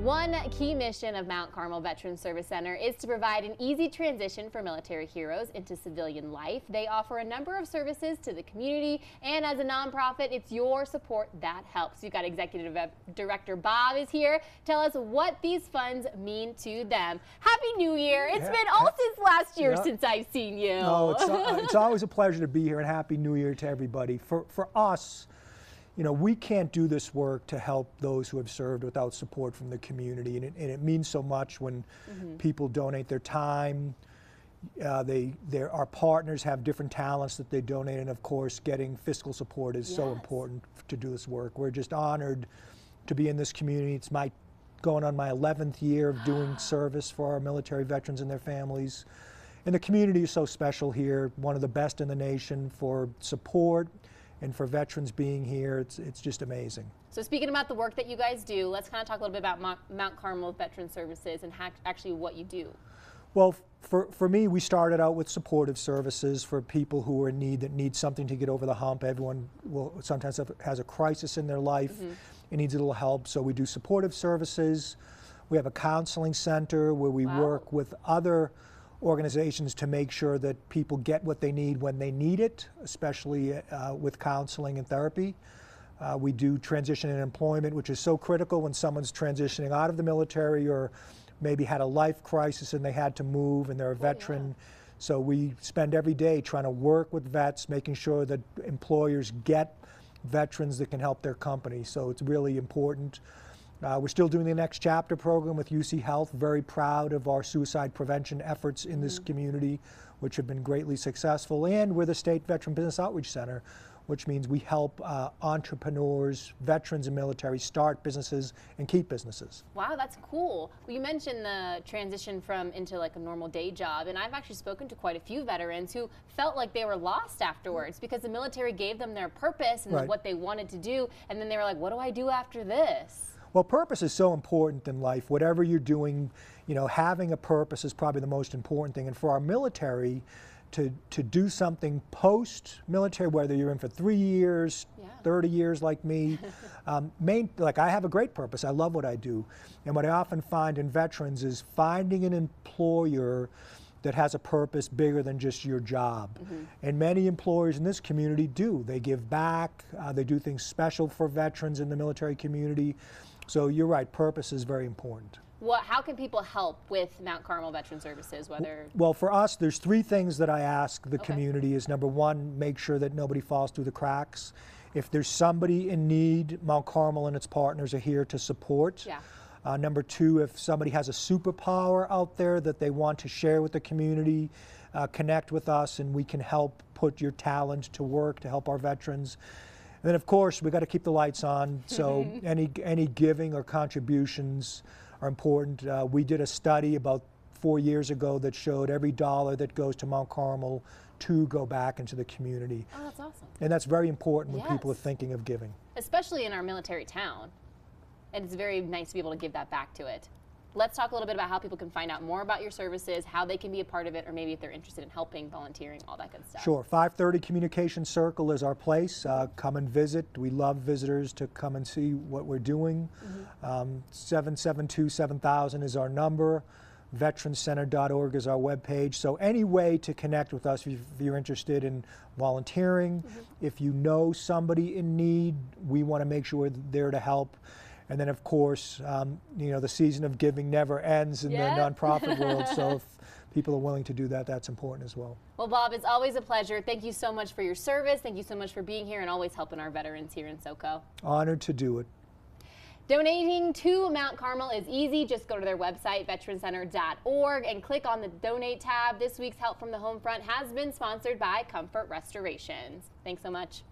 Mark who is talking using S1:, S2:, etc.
S1: One key mission of Mount Carmel Veterans Service Center is to provide an easy transition for military heroes into civilian life. They offer a number of services to the community, and as a nonprofit, it's your support that helps. You've got Executive Director Bob is here. Tell us what these funds mean to them. Happy New Year. It's been all since last year since I've seen you.
S2: No, it's always a pleasure to be here, and Happy New Year to everybody. For us, you know, we can't do this work to help those who have served without support from the community, and it means so much when people donate their time. Our partners have different talents that they donate, and of course getting fiscal support is so important to do this work. We're just honored to be in this community. It's going on my 11th year of doing service for our military veterans and their families. And the community is so special here, one of the best in the nation for support and for veterans being here. It's just amazing.
S1: So speaking about the work that you guys do, let's kind of talk a little bit about Mount Carmel Veterans Services and actually what you do.
S2: Well, for me, we started out with supportive services for people who are in need, that need something to get over the hump. Everyone will sometimes has a crisis in their life and needs a little help, so we do supportive services. We have a counseling center where we work with other organizations to make sure that people get what they need when they need it, especially with counseling and therapy. We do transition and employment, which is so critical when someone's transitioning out of the military or maybe had a life crisis and they had to move and they're a veteran. So we spend every day trying to work with vets, making sure that employers get veterans that can help their company. So it's really important. We're still doing the Next Chapter program with UC Health. Very proud of our suicide prevention efforts in this community, which have been greatly successful. And we're the State Veteran Business Outreach Center, which means we help entrepreneurs, veterans and military start businesses and keep businesses.
S1: Wow, that's cool. Well, you mentioned the transition into like a normal day job, and I've actually spoken to quite a few veterans who felt like they were lost afterwards because the military gave them their purpose and what they wanted to do, and then they were like, what do I do after this?
S2: Well, purpose is so important in life. Whatever you're doing, you know, having a purpose is probably the most important thing. And for our military, to do something post-military, whether you're in for 3 years, 30 years like me, like I have a great purpose. I love what I do. And what I often find in veterans is finding an employer that has a purpose bigger than just your job. And many employers in this community do. They give back, they do things special for veterans in the military community. So you're right, purpose is very important.
S1: How can people help with Mount Carmel Veterans Services?
S2: Well, for us, there's 3 things that I ask the community is, number 1, make sure that nobody falls through the cracks. If there's somebody in need, Mount Carmel and its partners are here to support. Number 2, if somebody has a superpower out there that they want to share with the community, connect with us and we can help put your talent to work to help our veterans. And then of course we got to keep the lights on, so any giving or contributions are important. We did a study about 4 years ago that showed every dollar that goes to Mount Carmel to go back into the community.
S1: Oh, that's awesome.
S2: And that's very important when people are thinking of giving.
S1: Especially in our military town. And it's very nice to be able to give that back to it. Let's talk a little bit about how people can find out more about your services, how they can be a part of it, or maybe if they're interested in helping, volunteering, all that good stuff.
S2: Sure. 530 Communication Circle is our place. Come and visit. We love visitors to come and see what we're doing. 772-7000 is our number. veteranscenter.org is our webpage. So any way to connect with us if you're interested in volunteering. If you know somebody in need, we want to make sure we're there to help. And then, of course, you know, the season of giving never ends in the nonprofit world. So if people are willing to do that, that's important as well.
S1: Well, Bob, it's always a pleasure. Thank you so much for your service. Thank you so much for being here and always helping our veterans here in SoCo.
S2: Honored to do it.
S1: Donating to Mount Carmel is easy. Just go to their website, veteranscenter.org, and click on the Donate tab. This week's Help from the Homefront has been sponsored by Comfort Restorations. Thanks so much.